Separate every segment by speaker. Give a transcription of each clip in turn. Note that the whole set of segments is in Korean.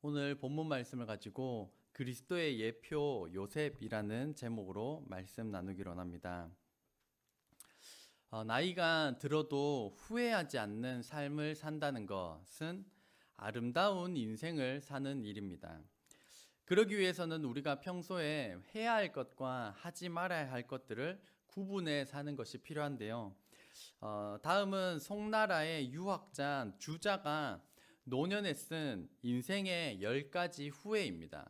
Speaker 1: 오늘 본문 말씀을 가지고 그리스도의 예표 요셉이라는 제목으로 말씀 나누기로 합니다. 나이가 들어도 후회하지 않는 삶을 산다는 것은 아름다운 인생을 사는 일입니다. 그러기 위해서는 우리가 평소에 해야 할 것과 하지 말아야 할 것들을 구분해 사는 것이 필요한데요. 다음은 송나라의 유학자 주자가 노년에 쓴 인생의 10가지 후회입니다.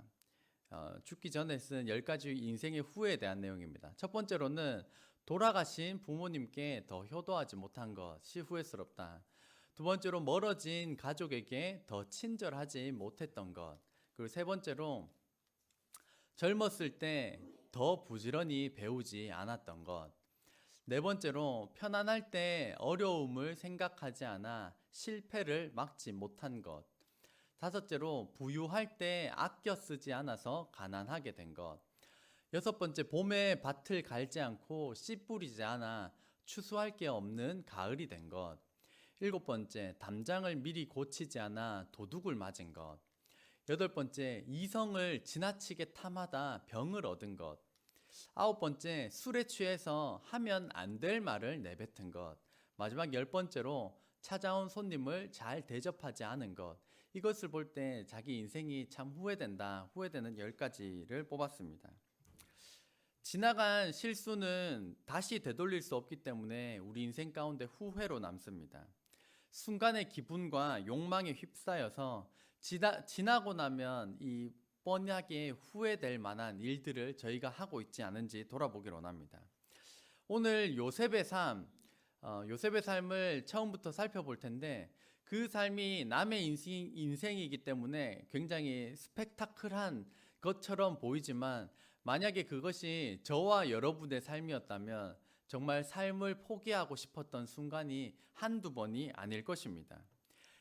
Speaker 1: 죽기 전에 쓴 10가지 인생의 후회에 대한 내용입니다. 첫 번째로는 돌아가신 부모님께 더 효도하지 못한 것이 후회스럽다. 두 번째로 멀어진 가족에게 더 친절하지 못했던 것. 그리고 세 번째로 젊었을 때 더 부지런히 배우지 않았던 것. 네 번째로 편안할 때 어려움을 생각하지 않아 실패를 막지 못한 것. 다섯째로 부유할 때 아껴 쓰지 않아서 가난하게 된 것. 여섯 번째, 봄에 밭을 갈지 않고 씨 뿌리지 않아 추수할 게 없는 가을이 된 것. 일곱 번째, 담장을 미리 고치지 않아 도둑을 맞은 것. 여덟 번째, 이성을 지나치게 탐하다 병을 얻은 것. 아홉 번째, 술에 취해서 하면 안 될 말을 내뱉은 것. 마지막 열 번째로 찾아온 손님을 잘 대접하지 않은 것. 이것을 볼 때 자기 인생이 참 후회되는 10가지를 뽑았습니다. 지나간 실수는 다시 되돌릴 수 없기 때문에 우리 인생 가운데 후회로 남습니다. 순간의 기분과 욕망에 휩싸여서 지나고 나면 이 뻔하게 후회될 만한 일들을 저희가 하고 있지 않은지 돌아보기를 원합니다. 오늘 요셉의 삶을 처음부터 살펴볼 텐데 그 삶이 남의 인생이기 때문에 굉장히 스펙타클한 것처럼 보이지만 만약에 그것이 저와 여러분의 삶이었다면 정말 삶을 포기하고 싶었던 순간이 한두 번이 아닐 것입니다.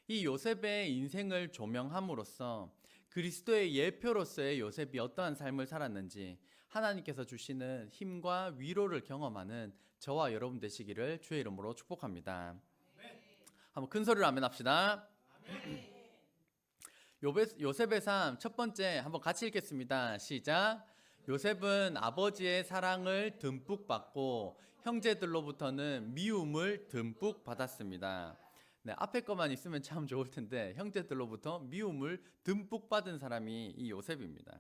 Speaker 1: 이 요셉의 인생을 조명함으로써 그리스도의 예표로서의 요셉이 어떠한 삶을 살았는지 하나님께서 주시는 힘과 위로를 경험하는 저와 여러분 되시기를 주의 이름으로 축복합니다. 한번 큰 소리로 아멘 합시다. 요셉의 삶 첫 번째 한번 같이 읽겠습니다. 시작. 요셉은 아버지의 사랑을 듬뿍 받고 형제들로부터는 미움을 듬뿍 받았습니다. 네, 앞에 것만 있으면 참 좋을 텐데 형제들로부터 미움을 듬뿍 받은 사람이 이 요셉입니다.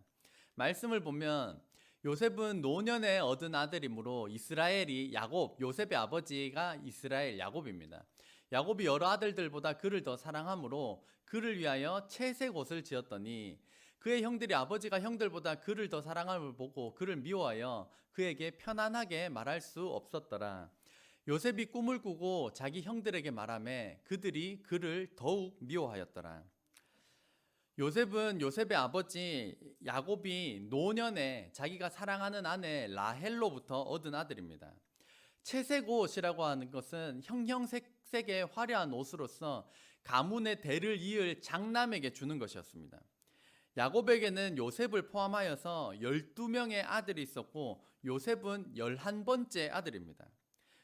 Speaker 1: 말씀을 보면 요셉은 노년에 얻은 아들이므로 이스라엘이 요셉의 아버지가 이스라엘 야곱입니다. 야곱이 여러 아들들보다 그를 더 사랑하므로 그를 위하여 채색 옷을 지었더니 그의 형들이 아버지가 형들보다 그를 더 사랑함을 보고 그를 미워하여 그에게 편안하게 말할 수 없었더라. 요셉이 꿈을 꾸고 자기 형들에게 말하매 그들이 그를 더욱 미워하였더라. 요셉은 요셉의 아버지 야곱이 노년에 자기가 사랑하는 아내 라헬로부터 얻은 아들입니다. 채색 옷이라고 하는 것은 형형색색의 화려한 옷으로서 가문의 대를 이을 장남에게 주는 것이었습니다. 야곱에게는 요셉을 포함하여서 12명의 아들이 있었고 요셉은 11번째 아들입니다.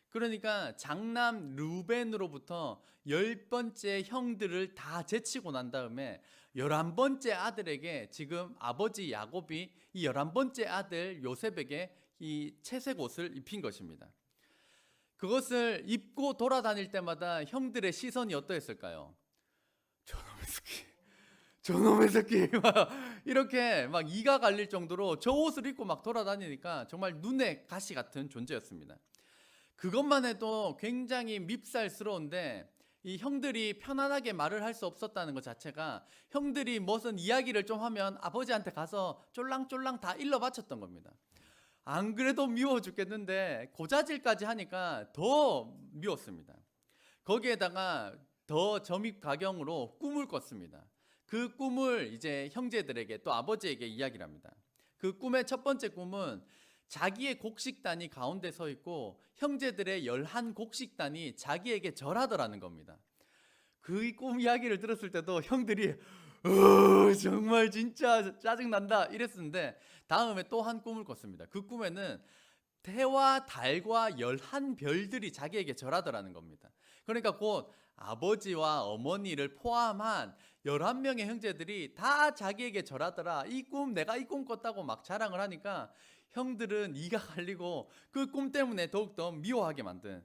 Speaker 1: 그러니까 장남 르우벤으로부터 10번째 형들을 다 제치고 난 다음에 11번째 아들에게 지금 아버지 야곱이 이 11번째 아들 요셉에게 이 채색 옷을 입힌 것입니다. 그것을 입고 돌아다닐 때마다 형들의 시선이 어떠했을까요? 저놈의 새끼 이렇게 막 이가 갈릴 정도로 저 옷을 입고 막 돌아다니니까 정말 눈의 가시 같은 존재였습니다. 그것만 해도 굉장히 밉살스러운데 이 형들이 편안하게 말을 할 수 없었다는 것 자체가 형들이 무슨 이야기를 좀 하면 아버지한테 가서 쫄랑쫄랑 다 일러 바쳤던 겁니다. 안 그래도 미워 죽겠는데 고자질까지 하니까 더 미웠습니다. 거기에다가 더 점입가경으로 꿈을 꿨습니다. 그 꿈을 이제 형제들에게 또 아버지에게 이야기를 합니다. 그 꿈의 첫 번째 꿈은 자기의 곡식단이 가운데 서 있고 형제들의 11곡식단이 자기에게 절하더라는 겁니다. 그 꿈 이야기를 들었을 때도 형들이 정말 진짜 짜증난다 이랬었는데 다음에 또 한 꿈을 꿨습니다. 그 꿈에는 해와 달과 11별들이 자기에게 절하더라는 겁니다. 그러니까 곧 아버지와 어머니를 포함한 11명의 형제들이 다 자기에게 절하더라. 내가 이 꿈 꿨다고 막 자랑을 하니까 형들은 이가 갈리고 그 꿈 때문에 더욱더 미워하게 만든,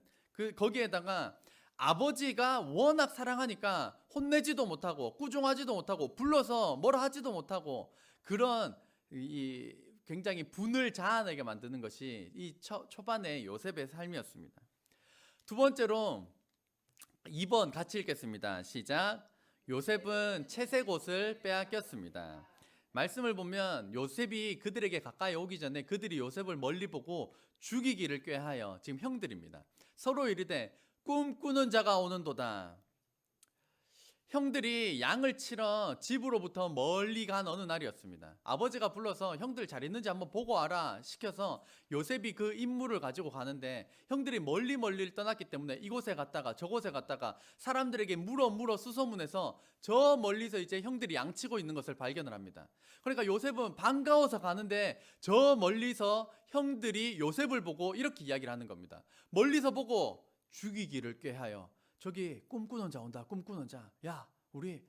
Speaker 1: 거기에다가 아버지가 워낙 사랑하니까 혼내지도 못하고 꾸중하지도 못하고 불러서 뭐라 하지도 못하고, 그런 이 굉장히 분을 자아내게 만드는 것이 이 초반의 요셉의 삶이었습니다. 두 번째로 2번 같이 읽겠습니다. 시작. 요셉은 채색 옷을 빼앗겼습니다. 말씀을 보면 요셉이 그들에게 가까이 오기 전에 그들이 요셉을 멀리 보고 죽이기를 꾀하여, 지금 형들입니다, 서로 이르되 꿈꾸는 자가 오는도다. 형들이 양을 치러 집으로부터 멀리 간 어느 날이었습니다. 아버지가 불러서 형들 잘 있는지 한번 보고 와라 시켜서 요셉이 그 임무를 가지고 가는데, 형들이 멀리를 떠났기 때문에 이곳에 갔다가 저곳에 갔다가 사람들에게 물어 수소문해서 저 멀리서 이제 형들이 양치고 있는 것을 발견을 합니다. 그러니까 요셉은 반가워서 가는데 저 멀리서 형들이 요셉을 보고 이렇게 이야기를 하는 겁니다. 멀리서 보고 죽이기를 꾀하여, 저기 꿈꾸는 자 온다, 꿈꾸는 자. 야, 우리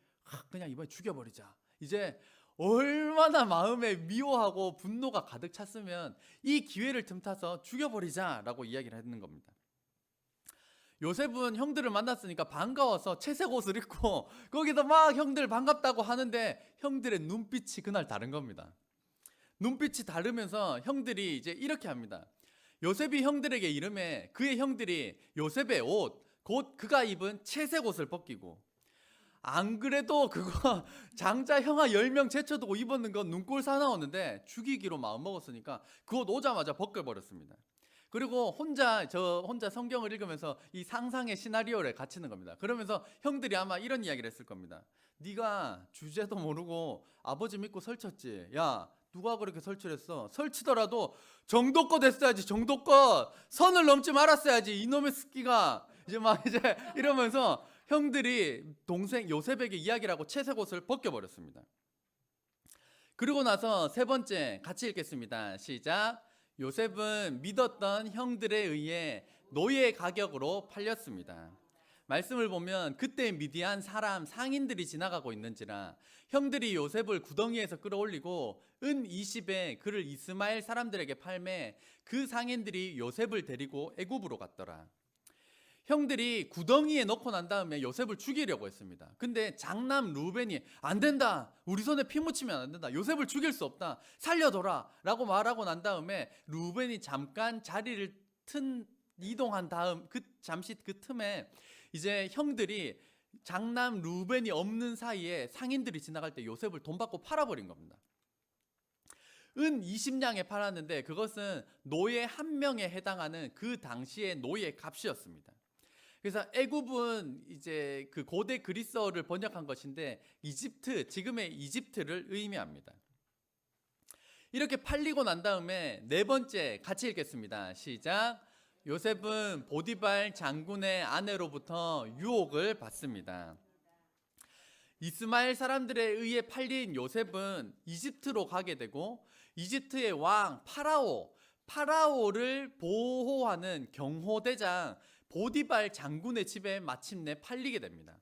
Speaker 1: 그냥 이번에 죽여버리자. 이제 얼마나 마음에 미워하고 분노가 가득 찼으면 이 기회를 틈타서 죽여버리자라고 이야기를 하는 겁니다. 요셉은 형들을 만났으니까 반가워서 채색 옷을 입고 거기서 막 형들 반갑다고 하는데, 형들의 눈빛이 그날 다른 겁니다. 눈빛이 다르면서 형들이 이제 이렇게 합니다. 요셉이 형들에게 이름에 그의 형들이 요셉의 옷, 곧 그가 입은 채색 옷을 벗기고, 안 그래도 그거 장자 형아 10명 제쳐두고 입었는 건 눈꼴 사나웠는데 죽이기로 마음먹었으니까 그 옷 오자마자 벗겨버렸습니다. 그리고 혼자 성경을 읽으면서 이 상상의 시나리오를 갖추는 겁니다. 그러면서 형들이 아마 이런 이야기를 했을 겁니다. 네가 주제도 모르고 아버지 믿고 설쳤지. 야, 누가 그렇게 설치를 했어? 설치더라도 정도껏 했어야지. 정도껏 선을 넘지 말았어야지. 이놈의 스키가 이제 이러면서 형들이 동생 요셉에게 이야기를 하고 채색 옷을 벗겨버렸습니다. 그리고 나서 세 번째 같이 읽겠습니다. 시작. 요셉은 믿었던 형들에 의해 노예 가격으로 팔렸습니다. 말씀을 보면 그때 미디안 사람 상인들이 지나가고 있는지라 형들이 요셉을 구덩이에서 끌어올리고 은 20에 그를 이스마엘 사람들에게 팔매 그 상인들이 요셉을 데리고 애굽으로 갔더라. 형들이 구덩이에 넣고 난 다음에 요셉을 죽이려고 했습니다. 근데 장남 루벤이 안 된다, 우리 손에 피 묻히면 안 된다, 요셉을 죽일 수 없다, 살려둬라 라고 말하고 난 다음에 루벤이 잠깐 자리를 이동한 다음 잠시 그 틈에 이제 형들이 장남 루벤이 없는 사이에 상인들이 지나갈 때 요셉을 돈 받고 팔아버린 겁니다. 은 20냥에 팔았는데 그것은 노예 한 명에 해당하는 그 당시의 노예 값이었습니다. 그래서 애굽은 이제 그 고대 그리스어를 번역한 것인데 이집트, 지금의 이집트를 의미합니다. 이렇게 팔리고 난 다음에 네 번째 같이 읽겠습니다. 시작. 요셉은 보디발 장군의 아내로부터 유혹을 받습니다. 이스마엘 사람들에 의해 팔린 요셉은 이집트로 가게 되고 이집트의 왕 파라오를 보호하는 경호대장 보디발 장군의 집에 마침내 팔리게 됩니다.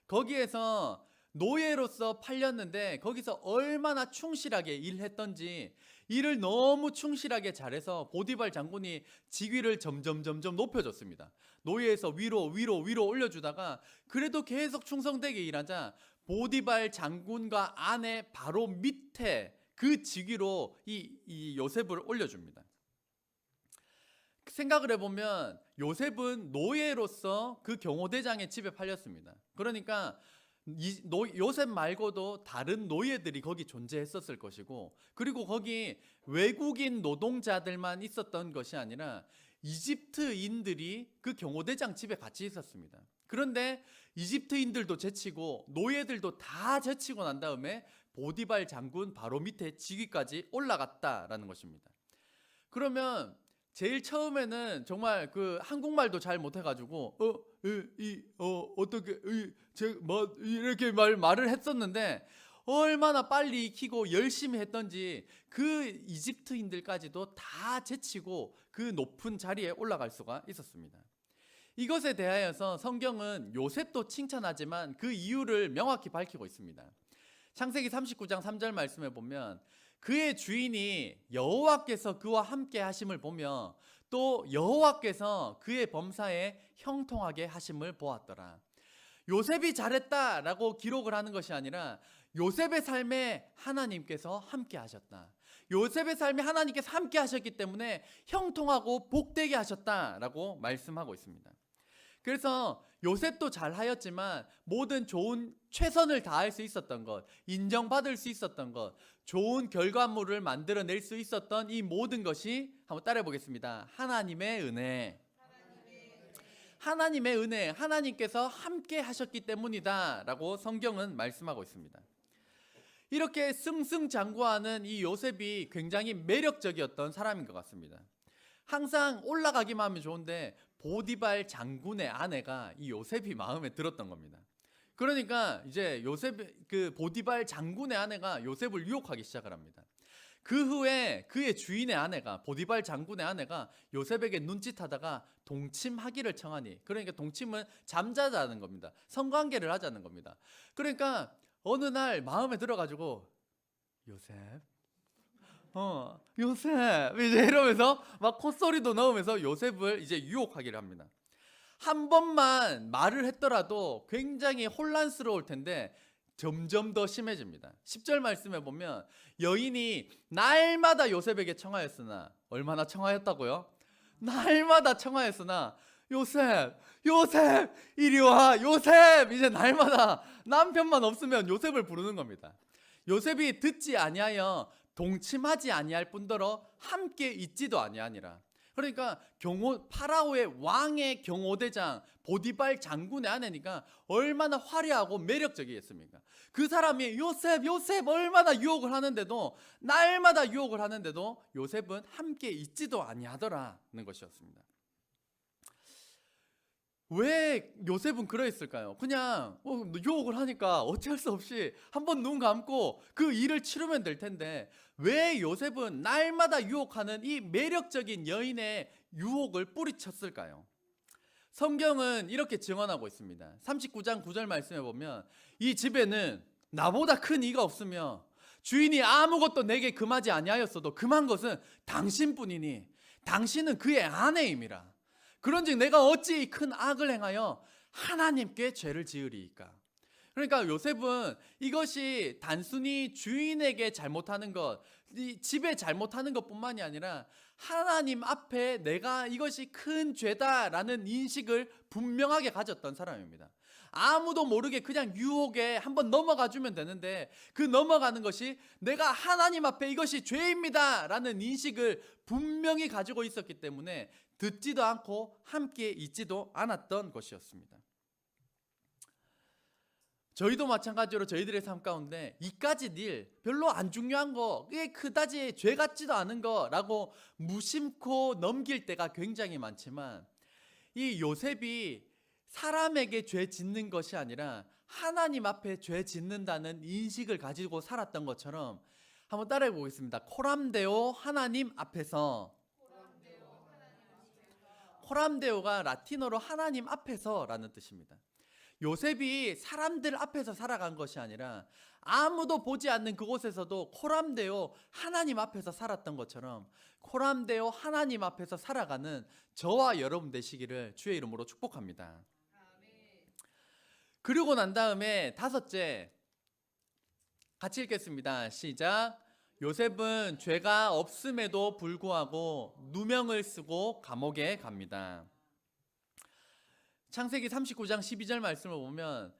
Speaker 1: 거기에서 노예로서 팔렸는데 거기서 얼마나 충실하게 일했던지, 일을 너무 충실하게 잘해서 보디발 장군이 직위를 점점 높여줬습니다. 노예에서 위로 올려주다가 그래도 계속 충성되게 일하자 보디발 장군과 아내 바로 밑에 그 직위로 이 요셉을 올려줍니다. 생각을 해보면 요셉은 노예로서 그 경호대장의 집에 팔렸습니다. 그러니까 요셉 말고도 다른 노예들이 거기 존재했었을 것이고, 그리고 거기 외국인 노동자들만 있었던 것이 아니라 이집트인들이 그 경호대장 집에 같이 있었습니다. 그런데 이집트인들도 제치고 노예들도 다 제치고 난 다음에 보디발 장군 바로 밑에 직위까지 올라갔다라는 것입니다. 그러면 제일 처음에는 정말 그 한국말도 잘 못해가지고 이렇게 말을 했었는데 얼마나 빨리 익히고 열심히 했던지 그 이집트인들까지도 다 제치고 그 높은 자리에 올라갈 수가 있었습니다. 이것에 대하여서 성경은 요셉도 칭찬하지만 그 이유를 명확히 밝히고 있습니다. 창세기 39장 3절 말씀에 보면 그의 주인이 여호와께서 그와 함께 하심을 보며 또 여호와께서 그의 범사에 형통하게 하심을 보았더라. 요셉이 잘했다라고 기록을 하는 것이 아니라 요셉의 삶에 하나님께서 함께 하셨다. 요셉의 삶에 하나님께서 함께 하셨기 때문에 형통하고 복되게 하셨다라고 말씀하고 있습니다. 그래서 요셉도 잘하였지만 모든 좋은 최선을 다할 수 있었던 것, 인정받을 수 있었던 것, 좋은 결과물을 만들어낼 수 있었던 이 모든 것이 한번 따라해 보겠습니다. 하나님의 은혜. 하나님의 은혜, 하나님께서 함께 하셨기 때문이다 라고 성경은 말씀하고 있습니다. 이렇게 승승장구하는 이 요셉이 굉장히 매력적이었던 사람인 것 같습니다. 항상 올라가기만 하면 좋은데 보디발 장군의 아내가 이 요셉이 마음에 들었던 겁니다. 그러니까 이제 그 보디발 장군의 아내가 요셉을 유혹하기 시작을 합니다. 그 후에 그의 주인의 아내가, 보디발 장군의 아내가 요셉에게 눈짓하다가 동침하기를 청하니, 그러니까 동침은 잠자자는 겁니다. 성관계를 하자는 겁니다. 그러니까 어느 날 마음에 들어가지고 요셉 이제 이러면서 막 콧소리도 넣으면서 요셉을 이제 유혹하기를 합니다. 한 번만 말을 했더라도 굉장히 혼란스러울 텐데 점점 더 심해집니다. 10절 말씀에 보면 여인이 날마다 요셉에게 청하였으나, 얼마나 청하였다고요? 날마다 청하였으나 요셉 이리 와, 요셉. 이제 날마다 남편만 없으면 요셉을 부르는 겁니다. 요셉이 듣지 아니하여 동침하지 아니할 뿐더러 함께 있지도 아니하니라. 그러니까 파라오의 왕의 경호대장 보디발 장군의 아내니까 얼마나 화려하고 매력적이겠습니까? 그 사람이 요셉 얼마나 유혹을 하는데도, 날마다 유혹을 하는데도 요셉은 함께 있지도 아니하더라는 것이었습니다. 왜 요셉은 그러했을까요? 그냥 유혹을 하니까 어쩔 수 없이 한번 눈 감고 그 일을 치르면 될 텐데 왜 요셉은 날마다 유혹하는 이 매력적인 여인의 유혹을 뿌리쳤을까요? 성경은 이렇게 증언하고 있습니다. 39장 9절 말씀에 보면 이 집에는 나보다 큰 이가 없으며 주인이 아무것도 내게 금하지 아니하였어도 금한 것은 당신뿐이니 당신은 그의 아내임이라. 그런즉 내가 어찌 큰 악을 행하여 하나님께 죄를 지으리이까. 그러니까 요셉은 이것이 단순히 주인에게 잘못하는 것, 이 집에 잘못하는 것뿐만이 아니라 하나님 앞에 내가 이것이 큰 죄다라는 인식을 분명하게 가졌던 사람입니다. 아무도 모르게 그냥 유혹에 한번 넘어가 주면 되는데 그 넘어가는 것이 내가 하나님 앞에 이것이 죄입니다 라는 인식을 분명히 가지고 있었기 때문에 듣지도 않고 함께 있지도 않았던 것이었습니다. 저희도 마찬가지로 저희들의 삶 가운데 이까지 일 별로 안 중요한 거, 그게 그다지 죄 같지도 않은 거라고 무심코 넘길 때가 굉장히 많지만 이 요셉이 사람에게 죄 짓는 것이 아니라 하나님 앞에 죄 짓는다는 인식을 가지고 살았던 것처럼 한번 따라해 보겠습니다. 코람데오 하나님 앞에서. 코람데오가 라틴어로 하나님 앞에서라는 뜻입니다. 요셉이 사람들 앞에서 살아간 것이 아니라 아무도 보지 않는 그곳에서도 코람데오 하나님 앞에서 살았던 것처럼 코람데오 하나님 앞에서 살아가는 저와 여러분 되시기를 주의 이름으로 축복합니다. 그리고 난 다음에 다섯째, 같이 읽겠습니다. 시작. 요셉은 죄가 없음에도 불구하고 누명을 쓰고 감옥에 갑니다. 창세기 39장 12절 말씀을 보면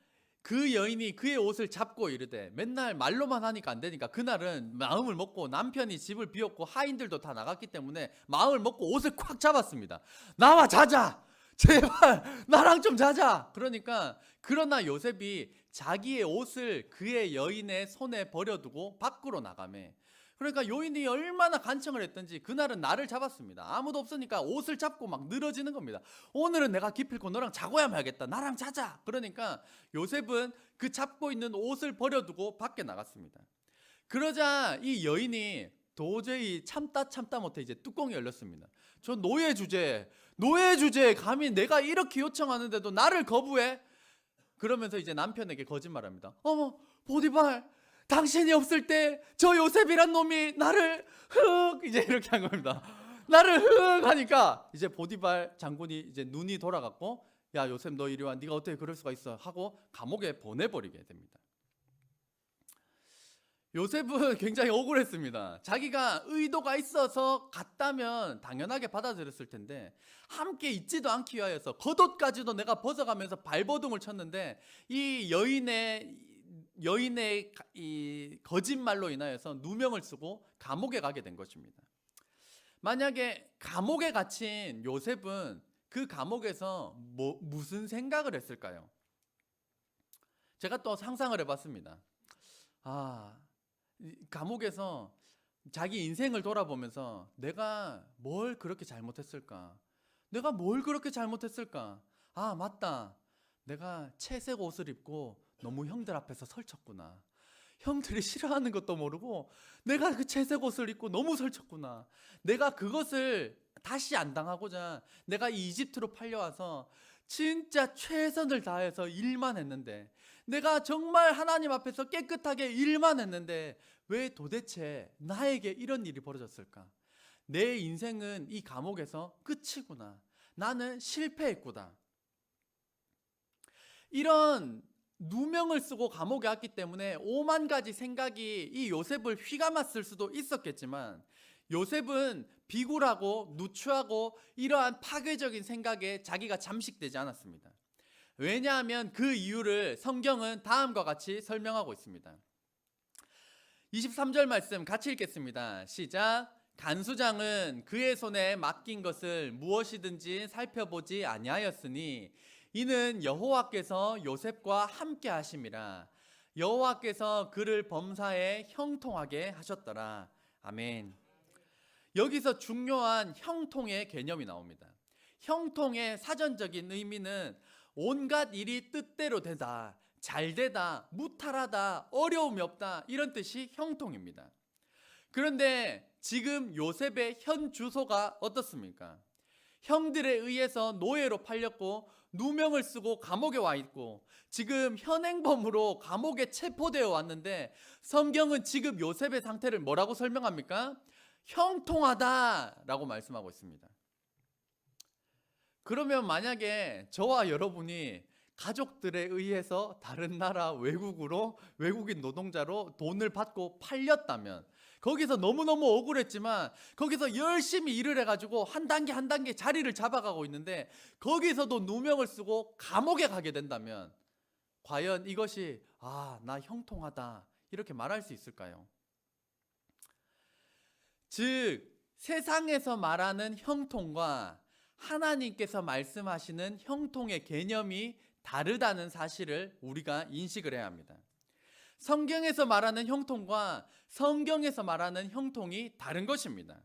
Speaker 1: 그 여인이 그의 옷을 잡고 이르되, 맨날 말로만 하니까 안 되니까 그날은 마음을 먹고 남편이 집을 비웠고 하인들도 다 나갔기 때문에 마음을 먹고 옷을 콱 잡았습니다. 나와 자자, 제발 나랑 좀 자자. 그러나 요셉이 자기의 옷을 그의 여인의 손에 버려두고 밖으로 나가매. 그러니까 여인이 얼마나 간청을 했든지 그날은 나를 잡았습니다. 아무도 없으니까 옷을 잡고 막 늘어지는 겁니다. 오늘은 내가 기필코 너랑 자고야 말겠다. 나랑 자자. 그러니까 요셉은 그 잡고 있는 옷을 버려두고 밖에 나갔습니다. 그러자 이 여인이 도저히 참다 못해 이제 뚜껑이 열렸습니다. 저 노예 주제에 감히 내가 이렇게 요청하는데도 나를 거부해? 그러면서 이제 남편에게 거짓말합니다. 어머, 보디발, 당신이 없을 때 저 요셉이란 놈이 나를 이제 이렇게 한 겁니다. 나를 하니까 이제 보디발 장군이 이제 눈이 돌아갔고, 야 요셉 너 이리 와, 네가 어떻게 그럴 수가 있어 하고 감옥에 보내버리게 됩니다. 요셉은 굉장히 억울했습니다. 자기가 의도가 있어서 갔다면 당연하게 받아들였을 텐데 함께 있지도 않기 위하여서 겉옷까지도 내가 벗어가면서 발버둥을 쳤는데 이 여인의 이 거짓말로 인하여서 누명을 쓰고 감옥에 가게 된 것입니다. 만약에 감옥에 갇힌 요셉은 그 감옥에서 무슨 생각을 했을까요? 제가 또 상상을 해봤습니다. 감옥에서 자기 인생을 돌아보면서 내가 뭘 그렇게 잘못했을까? 내가 뭘 그렇게 잘못했을까? 맞다. 내가 채색 옷을 입고 너무 형들 앞에서 설쳤구나. 형들이 싫어하는 것도 모르고 내가 그 채색 옷을 입고 너무 설쳤구나. 내가 그것을 다시 안 당하고자 내가 이집트로 팔려와서 진짜 최선을 다해서 일만 했는데, 내가 정말 하나님 앞에서 깨끗하게 일만 했는데 왜 도대체 나에게 이런 일이 벌어졌을까? 내 인생은 이 감옥에서 끝이구나. 나는 실패했구나. 이런 누명을 쓰고 감옥에 왔기 때문에 5만 가지 생각이 이 요셉을 휘감았을 수도 있었겠지만, 요셉은 비굴하고 누추하고 이러한 파괴적인 생각에 자기가 잠식되지 않았습니다. 왜냐하면 그 이유를 성경은 다음과 같이 설명하고 있습니다. 23절 말씀 같이 읽겠습니다. 시작. 간수장은 그의 손에 맡긴 것을 무엇이든지 살펴보지 아니하였으니 이는 여호와께서 요셉과 함께 하심이라. 여호와께서 그를 범사에 형통하게 하셨더라. 아멘. 여기서 중요한 형통의 개념이 나옵니다. 형통의 사전적인 의미는 온갖 일이 뜻대로 되다, 잘되다, 무탈하다, 어려움이 없다, 이런 뜻이 형통입니다. 그런데 지금 요셉의 현 주소가 어떻습니까? 형들에 의해서 노예로 팔렸고 누명을 쓰고 감옥에 와 있고 지금 현행범으로 감옥에 체포되어 왔는데, 성경은 지금 요셉의 상태를 뭐라고 설명합니까? 형통하다라고 말씀하고 있습니다. 그러면 만약에 저와 여러분이 가족들에 의해서 다른 나라 외국인 노동자로 돈을 받고 팔렸다면, 거기서 너무너무 억울했지만 거기서 열심히 일을 해가지고 한 단계 한 단계 자리를 잡아가고 있는데 거기서도 누명을 쓰고 감옥에 가게 된다면 과연 이것이 나 형통하다 이렇게 말할 수 있을까요? 즉 세상에서 말하는 형통과 하나님께서 말씀하시는 형통의 개념이 다르다는 사실을 우리가 인식을 해야 합니다. 성경에서 말하는 형통과 성경에서 말하는 형통이 다른 것입니다.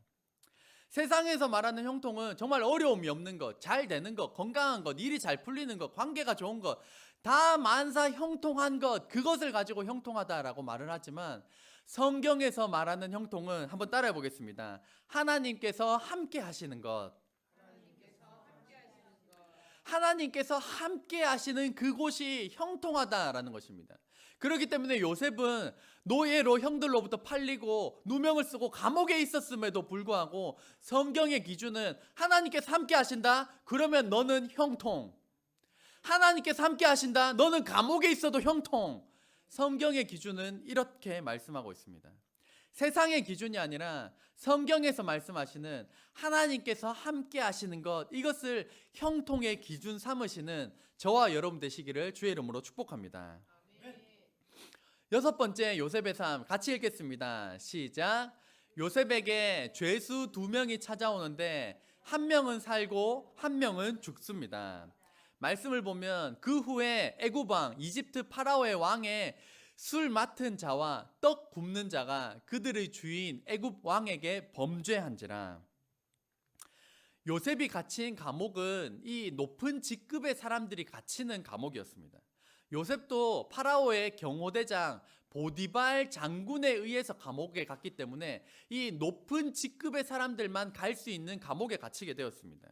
Speaker 1: 세상에서 말하는 형통은 정말 어려움이 없는 것, 잘 되는 것, 건강한 것, 일이 잘 풀리는 것, 관계가 좋은 것, 다 만사 형통한 것, 그것을 가지고 형통하다라고 말을 하지만 성경에서 말하는 형통은 한번 따라해 보겠습니다. 하나님께서 함께 하시는 것. 하나님께서 함께 하시는 그곳이 형통하다라는 것입니다. 그렇기 때문에 요셉은 노예로 형들로부터 팔리고 누명을 쓰고 감옥에 있었음에도 불구하고 성경의 기준은 하나님께서 함께 하신다? 그러면 너는 형통. 하나님께서 함께 하신다? 너는 감옥에 있어도 형통. 성경의 기준은 이렇게 말씀하고 있습니다. 세상의 기준이 아니라 성경에서 말씀하시는 하나님께서 함께 하시는 것, 이것을 형통의 기준 삼으시는 저와 여러분 되시기를 주의 이름으로 축복합니다. 여섯 번째, 요셉의 삶 같이 읽겠습니다. 시작. 요셉에게 죄수 2명이 찾아오는데 한 명은 살고 한 명은 죽습니다. 말씀을 보면 그 후에 애굽 왕 이집트 파라오의 왕의 술 맡은 자와 떡 굽는 자가 그들의 주인 애굽 왕에게 범죄한지라. 요셉이 갇힌 감옥은 이 높은 직급의 사람들이 갇히는 감옥이었습니다. 요셉도 파라오의 경호대장 보디발 장군에 의해서 감옥에 갔기 때문에 이 높은 직급의 사람들만 갈 수 있는 감옥에 갇히게 되었습니다.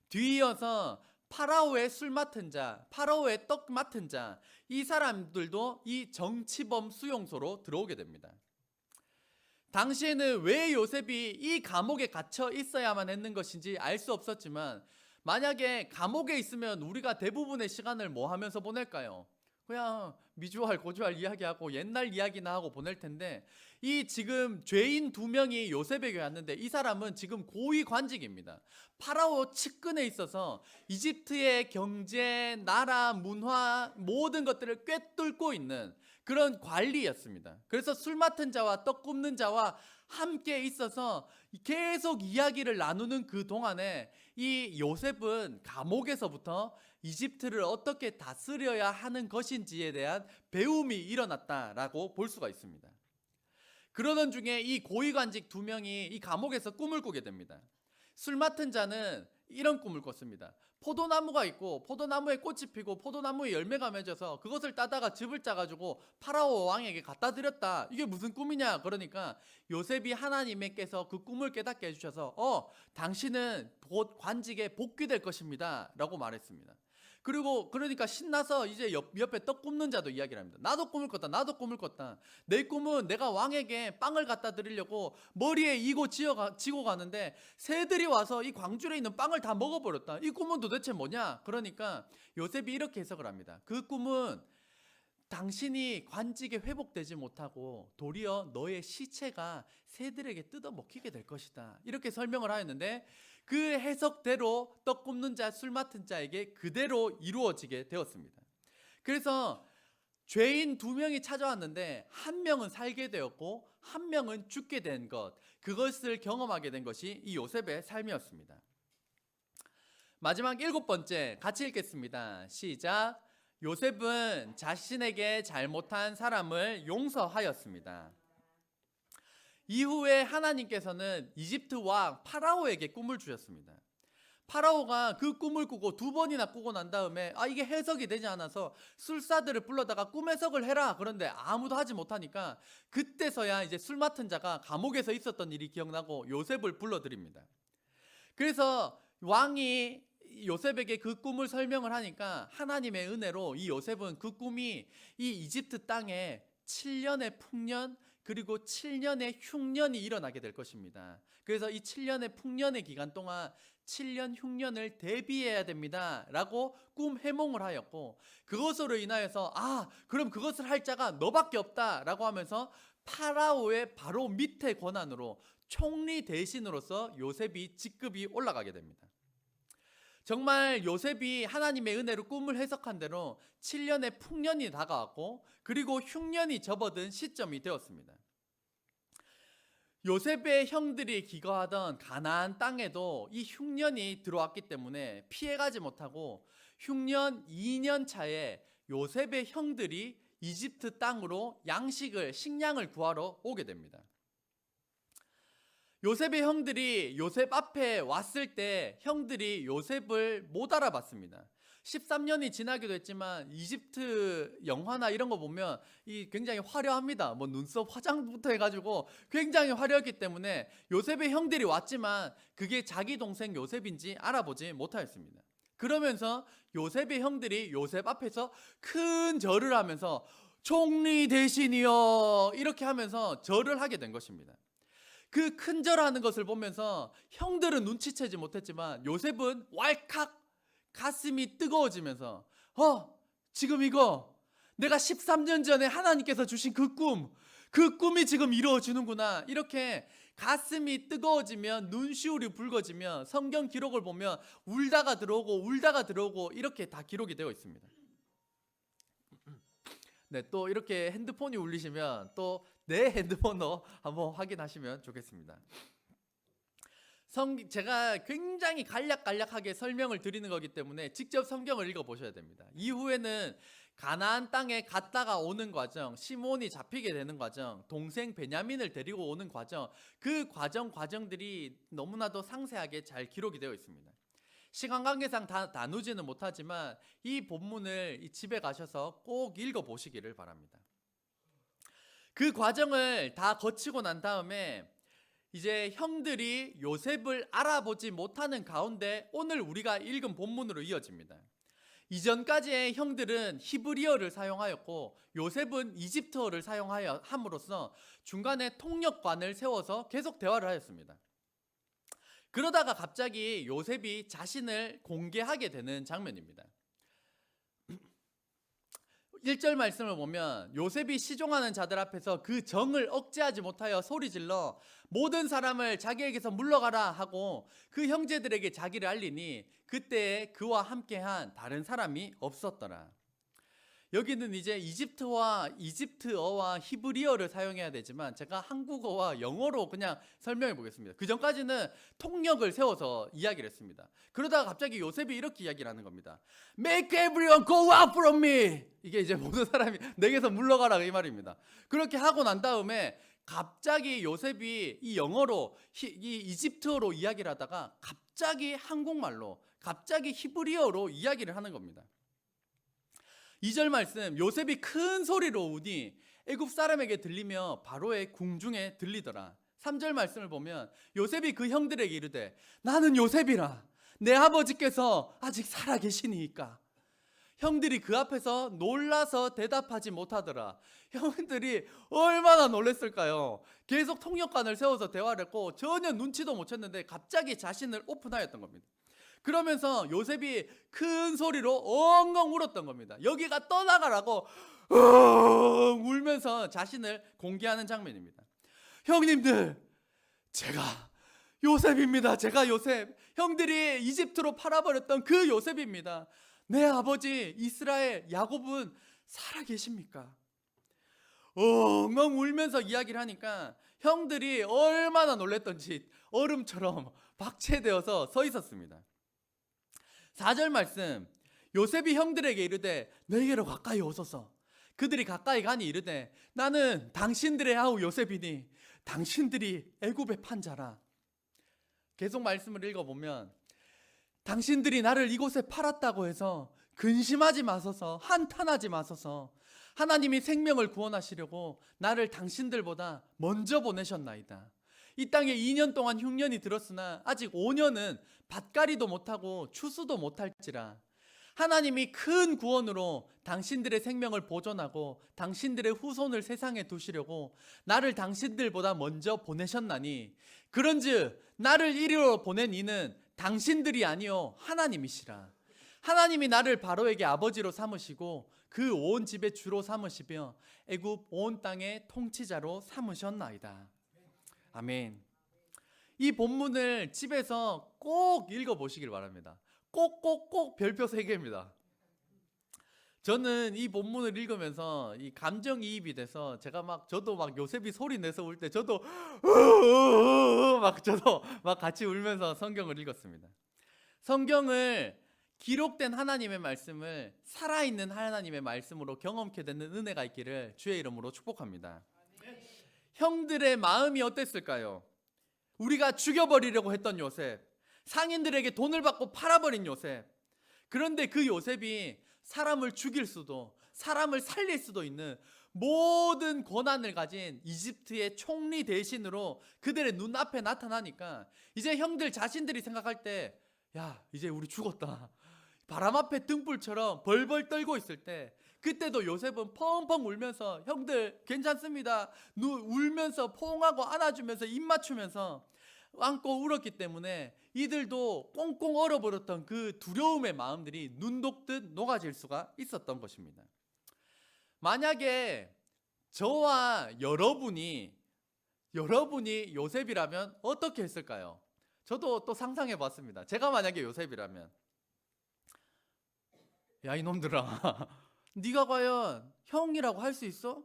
Speaker 1: 뒤이어서 파라오의 술 맡은 자, 파라오의 떡 맡은 자, 이 사람들도 이 정치범 수용소로 들어오게 됩니다. 당시에는 왜 요셉이 이 감옥에 갇혀 있어야만 했는 것인지 알 수 없었지만, 만약에 감옥에 있으면 우리가 대부분의 시간을 뭐 하면서 보낼까요? 그냥 미주알 고주알 이야기하고 옛날 이야기나 하고 보낼 텐데, 이 지금 죄인 2명이 요셉에게 왔는데 이 사람은 지금 고위 관직입니다. 파라오 측근에 있어서 이집트의 경제, 나라, 문화 모든 것들을 꿰뚫고 있는 그런 관리였습니다. 그래서 술 맡은 자와 떡 굽는 자와 함께 있어서 계속 이야기를 나누는 그 동안에 이 요셉은 감옥에서부터 이집트를 어떻게 다스려야 하는 것인지에 대한 배움이 일어났다라고 볼 수가 있습니다. 그러던 중에 이 고위관직 2명이 이 감옥에서 꿈을 꾸게 됩니다. 술 맡은 자는 이런 꿈을 꿨습니다. 포도나무가 있고 포도나무에 꽃이 피고 포도나무에 열매가 맺어서 그것을 따다가 즙을 짜가지고 파라오 왕에게 갖다 드렸다. 이게 무슨 꿈이냐? 그러니까 요셉이 하나님께서 그 꿈을 깨닫게 해주셔서 당신은 곧 관직에 복귀될 것입니다 라고 말했습니다. 그리고 그러니까 신나서 이제 옆에 떡 굽는 자도 이야기를 합니다. 나도 꿈을 꿨다. 나도 꿈을 꿨다. 내 꿈은 내가 왕에게 빵을 갖다 드리려고 머리에 이고 지고 가는데 새들이 와서 이 광줄에 있는 빵을 다 먹어버렸다. 이 꿈은 도대체 뭐냐? 그러니까 요셉이 이렇게 해석을 합니다. 그 꿈은 당신이 관직에 회복되지 못하고 도리어 너의 시체가 새들에게 뜯어먹히게 될 것이다. 이렇게 설명을 하였는데, 그 해석대로 떡 굽는 자, 술 맡은 자에게 그대로 이루어지게 되었습니다. 그래서 죄인 2명이 찾아왔는데 한 명은 살게 되었고 한 명은 죽게 된 것, 그것을 경험하게 된 것이 이 요셉의 삶이었습니다. 마지막 7번째 같이 읽겠습니다. 시작. 요셉은 자신에게 잘못한 사람을 용서하였습니다. 이후에 하나님께서는 이집트 왕 파라오에게 꿈을 주셨습니다. 파라오가 그 꿈을 꾸고 2번이나 꾸고 난 다음에 이게 해석이 되지 않아서 술사들을 불러다가 꿈 해석을 해라. 그런데 아무도 하지 못하니까 그때서야 이제 술 맡은 자가 감옥에서 있었던 일이 기억나고 요셉을 불러드립니다. 그래서 왕이 요셉에게 그 꿈을 설명을 하니까 하나님의 은혜로 이 요셉은 그 꿈이 이 이집트 땅에 7년의 풍년 그리고 7년의 흉년이 일어나게 될 것입니다. 그래서 이 7년의 풍년의 기간 동안 7년 흉년을 대비해야 됩니다 라고 꿈 해몽을 하였고, 그것으로 인하여서 그럼 그것을 할 자가 너밖에 없다 라고 하면서 파라오의 바로 밑에 권한으로 총리 대신으로서 요셉이 직급이 올라가게 됩니다. 정말 요셉이 하나님의 은혜로 꿈을 해석한 대로 7년의 풍년이 다가왔고 그리고 흉년이 접어든 시점이 되었습니다. 요셉의 형들이 기거하던 가나안 땅에도 이 흉년이 들어왔기 때문에 피해가지 못하고 흉년 2년 차에 요셉의 형들이 이집트 땅으로 식량을 구하러 오게 됩니다. 요셉의 형들이 요셉 앞에 왔을 때 형들이 요셉을 못 알아봤습니다. 13년이 지나기도 했지만 이집트 영화나 이런 거 보면 굉장히 화려합니다. 눈썹 화장부터 해가지고 굉장히 화려했기 때문에 요셉의 형들이 왔지만 그게 자기 동생 요셉인지 알아보지 못하였습니다. 그러면서 요셉의 형들이 요셉 앞에서 큰 절을 하면서 총리 대신이여 이렇게 하면서 절을 하게 된 것입니다. 그 큰 절하는 것을 보면서 형들은 눈치채지 못했지만 요셉은 왈칵 가슴이 뜨거워지면서 지금 이거 내가 13년 전에 하나님께서 주신 그 꿈이 지금 이루어지는구나. 이렇게 가슴이 뜨거워지면 눈시울이 붉어지면 성경 기록을 보면 울다가 들어오고 이렇게 다 기록이 되어 있습니다. 네, 또 이렇게 핸드폰이 울리시면 또 내 핸드폰으로 한번 확인하시면 좋겠습니다. 제가 굉장히 간략하게 설명을 드리는 거기 때문에 직접 성경을 읽어보셔야 됩니다. 이후에는 가나안 땅에 갔다가 오는 과정, 시몬이 잡히게 되는 과정, 동생 베냐민을 데리고 오는 과정, 그 과정들이 너무나도 상세하게 잘 기록이 되어 있습니다. 시간 관계상 다 나누지는 못하지만 이 본문을 집에 가셔서 꼭 읽어보시기를 바랍니다. 그 과정을 다 거치고 난 다음에 이제 형들이 요셉을 알아보지 못하는 가운데 오늘 우리가 읽은 본문으로 이어집니다. 이전까지의 형들은 히브리어를 사용하였고 요셉은 이집트어를 사용하여 함으로써 중간에 통역관을 세워서 계속 대화를 하였습니다. 그러다가 갑자기 요셉이 자신을 공개하게 되는 장면입니다. 1절 말씀을 보면 요셉이 시종하는 자들 앞에서 그 정을 억제하지 못하여 소리질러 모든 사람을 자기에게서 물러가라 하고 그 형제들에게 자기를 알리니 그때에 그와 함께한 다른 사람이 없었더라. 여기는 이제 이집트어와 히브리어를 사용해야 되지만 제가 한국어와 영어로 그냥 설명해 보겠습니다. 그 전까지는 통역을 세워서 이야기를 했습니다. 그러다가 갑자기 요셉이 이렇게 이야기를 하는 겁니다. Make everyone go out from me. 이게 이제 모든 사람이 내게서 물러가라 이 말입니다. 그렇게 하고 난 다음에 갑자기 요셉이 이 영어로 이 이집트어로 이야기를 하다가 갑자기 한국말로 갑자기 히브리어로 이야기를 하는 겁니다. 2절 말씀, 요셉이 큰 소리로 우니 애굽 사람에게 들리며 바로의 궁중에 들리더라. 3절 말씀을 보면 요셉이 그 형들에게 이르되 나는 요셉이라 내 아버지께서 아직 살아 계시니까. 형들이 그 앞에서 놀라서 대답하지 못하더라. 형들이 얼마나 놀랐을까요? 계속 통역관을 세워서 대화를 했고 전혀 눈치도 못 챘는데 갑자기 자신을 오픈하였던 겁니다. 그러면서 요셉이 큰 소리로 엉엉 울었던 겁니다. 여기가 떠나가라고 울면서 자신을 공개하는 장면입니다. 형님들, 제가 요셉입니다. 제가 요셉. 형들이 이집트로 팔아버렸던 그 요셉입니다. 내 아버지 이스라엘 야곱은 살아계십니까? 엉엉 울면서 이야기를 하니까 형들이 얼마나 놀랬던지 얼음처럼 박채되어서 서 있었습니다. 4절 말씀, 요셉이 형들에게 이르되 너희에게로 가까이 오소서. 그들이 가까이 가니 이르되 나는 당신들의 아우 요셉이니 당신들이 애굽에 판 자라. 계속 말씀을 읽어보면 당신들이 나를 이곳에 팔았다고 해서 근심하지 마소서, 한탄하지 마소서. 하나님이 생명을 구원하시려고 나를 당신들보다 먼저 보내셨나이다. 이 땅에 2년 동안 흉년이 들었으나 아직 5년은 밭갈이도 못하고 추수도 못할지라. 하나님이 큰 구원으로 당신들의 생명을 보존하고 당신들의 후손을 세상에 두시려고 나를 당신들보다 먼저 보내셨나니 그런즉 나를 이리로 보낸 이는 당신들이 아니요 하나님이시라. 하나님이 나를 바로에게 아버지로 삼으시고 그 온 집의 주로 삼으시며 애굽 온 땅의 통치자로 삼으셨나이다. 아멘. 이 본문을 집에서 꼭 읽어보시길 바랍니다. 꼭 별표 3개입니다. 저는 이 본문을 읽으면서 이 감정이입이 돼서 저도 막 요셉이 소리 내서 울 때 저도 같이 울면서 성경을 읽었습니다. 성경을 기록된 하나님의 말씀을 살아있는 하나님의 말씀으로 경험케 되는 은혜가 있기를 주의 이름으로 축복합니다. 형들의 마음이 어땠을까요? 우리가 죽여버리려고 했던 요셉, 상인들에게 돈을 받고 팔아버린 요셉. 그런데 그 요셉이 사람을 죽일 수도 사람을 살릴 수도 있는 모든 권한을 가진 이집트의 총리 대신으로 그들의 눈앞에 나타나니까 이제 형들 자신들이 생각할 때 야, 이제 우리 죽었다. 바람 앞에 등불처럼 벌벌 떨고 있을 때 그때도 요셉은 펑펑 울면서 형들 괜찮습니다. 울면서 포옹하고 안아주면서 입 맞추면서 안고 울었기 때문에 이들도 꽁꽁 얼어버렸던 그 두려움의 마음들이 눈 녹듯 녹아질 수가 있었던 것입니다. 만약에 저와 여러분이 요셉이라면 어떻게 했을까요? 저도 또 상상해 봤습니다. 제가 만약에 요셉이라면 야 이놈들아 네가 과연 형이라고 할 수 있어?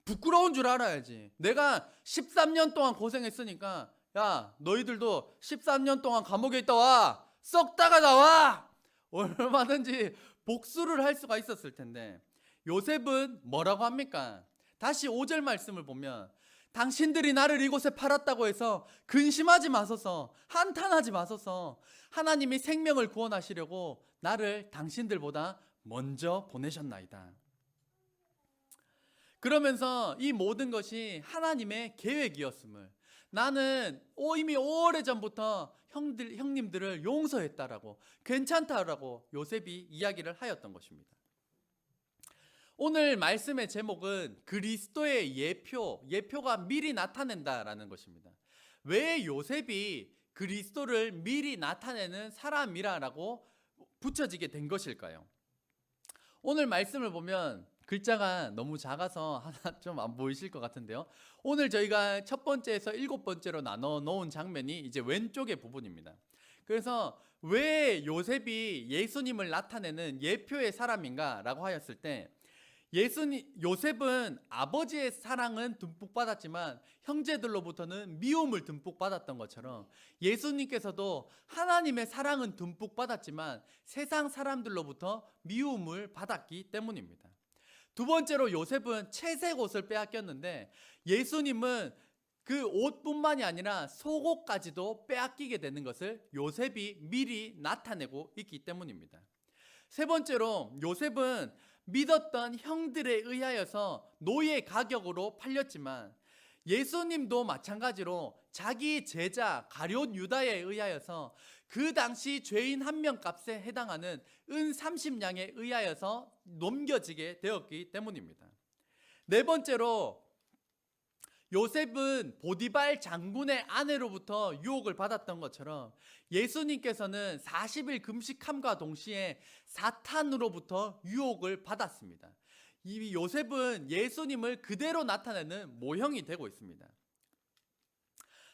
Speaker 1: 부끄러운 줄 알아야지. 내가 13년 동안 고생했으니까 야 너희들도 13년 동안 감옥에 있다 와. 썩다가 나와. 얼마든지 복수를 할 수가 있었을 텐데 요셉은 뭐라고 합니까? 다시 5절 말씀을 보면 당신들이 나를 이곳에 팔았다고 해서 근심하지 마소서, 한탄하지 마소서. 하나님이 생명을 구원하시려고 나를 당신들보다 먼저 보내셨나이다. 그러면서 이 모든 것이 하나님의 계획이었음을, 나는 이미 오래전부터 형님들을 용서했다라고, 괜찮다라고 요셉이 이야기를 하였던 것입니다. 오늘 말씀의 제목은 그리스도의 예표가 미리 나타낸다라는 것입니다. 왜 요셉이 그리스도를 미리 나타내는 사람이라고 붙여지게 된 것일까요? 오늘 말씀을 보면 글자가 너무 작아서 하나 좀 안 보이실 것 같은데요. 오늘 저희가 첫 번째에서 일곱 번째로 나눠 놓은 장면이 이제 왼쪽의 부분입니다. 그래서 왜 요셉이 예수님을 나타내는 예표의 사람인가라고 하였을 때, 요셉은 아버지의 사랑은 듬뿍 받았지만 형제들로부터는 미움을 듬뿍 받았던 것처럼, 예수님께서도 하나님의 사랑은 듬뿍 받았지만 세상 사람들로부터 미움을 받았기 때문입니다. 두 번째로 요셉은 채색 옷을 빼앗겼는데, 예수님은 그 옷뿐만이 아니라 속옷까지도 빼앗기게 되는 것을 요셉이 미리 나타내고 있기 때문입니다. 세 번째로 요셉은 믿었던 형들에 의하여서 노예 가격으로 팔렸지만, 예수님도 마찬가지로 자기 제자 가룟 유다에 의하여서 그 당시 죄인 한 명 값에 해당하는 은 30냥에 의하여서 넘겨지게 되었기 때문입니다. 네 번째로 요셉은 보디발 장군의 아내로부터 유혹을 받았던 것처럼, 예수님께서는 40일 금식함과 동시에 사탄으로부터 유혹을 받았습니다. 이 요셉은 예수님을 그대로 나타내는 모형이 되고 있습니다.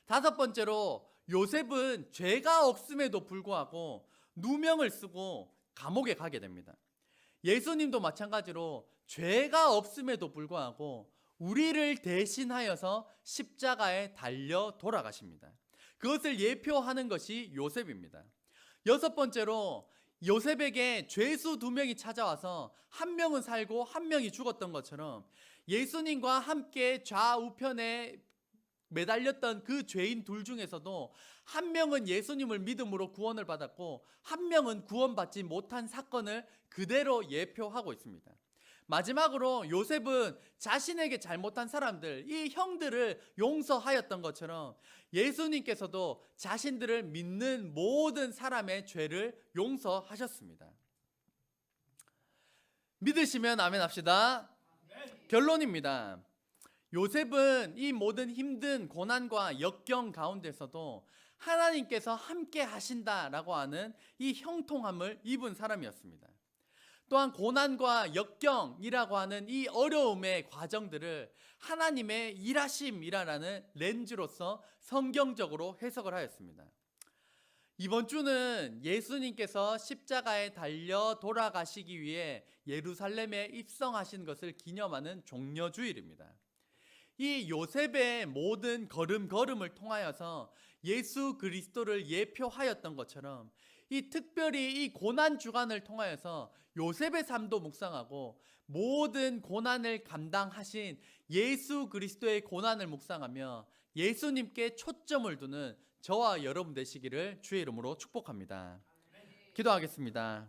Speaker 1: 다섯 번째로 요셉은 죄가 없음에도 불구하고 누명을 쓰고 감옥에 가게 됩니다. 예수님도 마찬가지로 죄가 없음에도 불구하고 우리를 대신하여서 십자가에 달려 돌아가십니다. 그것을 예표하는 것이 요셉입니다. 여섯 번째로 요셉에게 죄수 두 명이 찾아와서 한 명은 살고 한 명이 죽었던 것처럼, 예수님과 함께 좌우편에 매달렸던 그 죄인 둘 중에서도 한 명은 예수님을 믿음으로 구원을 받았고 한 명은 구원받지 못한 사건을 그대로 예표하고 있습니다. 마지막으로 요셉은 자신에게 잘못한 사람들, 이 형들을 용서하였던 것처럼 예수님께서도 자신들을 믿는 모든 사람의 죄를 용서하셨습니다. 믿으시면 아멘 합시다. 결론입니다. 요셉은 이 모든 힘든 고난과 역경 가운데서도 하나님께서 함께 하신다라고 하는 이 형통함을 입은 사람이었습니다. 또한 고난과 역경이라고 하는 이 어려움의 과정들을 하나님의 일하심이라는 렌즈로서 성경적으로 해석을 하였습니다. 이번 주는 예수님께서 십자가에 달려 돌아가시기 위해 예루살렘에 입성하신 것을 기념하는 종려주일입니다. 이 요셉의 모든 걸음걸음을 통하여서 예수 그리스도를 예표하였던 것처럼, 이 특별히 이 고난 주간을 통하여서 요셉의 삶도 묵상하고 모든 고난을 감당하신 예수 그리스도의 고난을 묵상하며 예수님께 초점을 두는 저와 여러분 되시기를 주의 이름으로 축복합니다. 기도하겠습니다.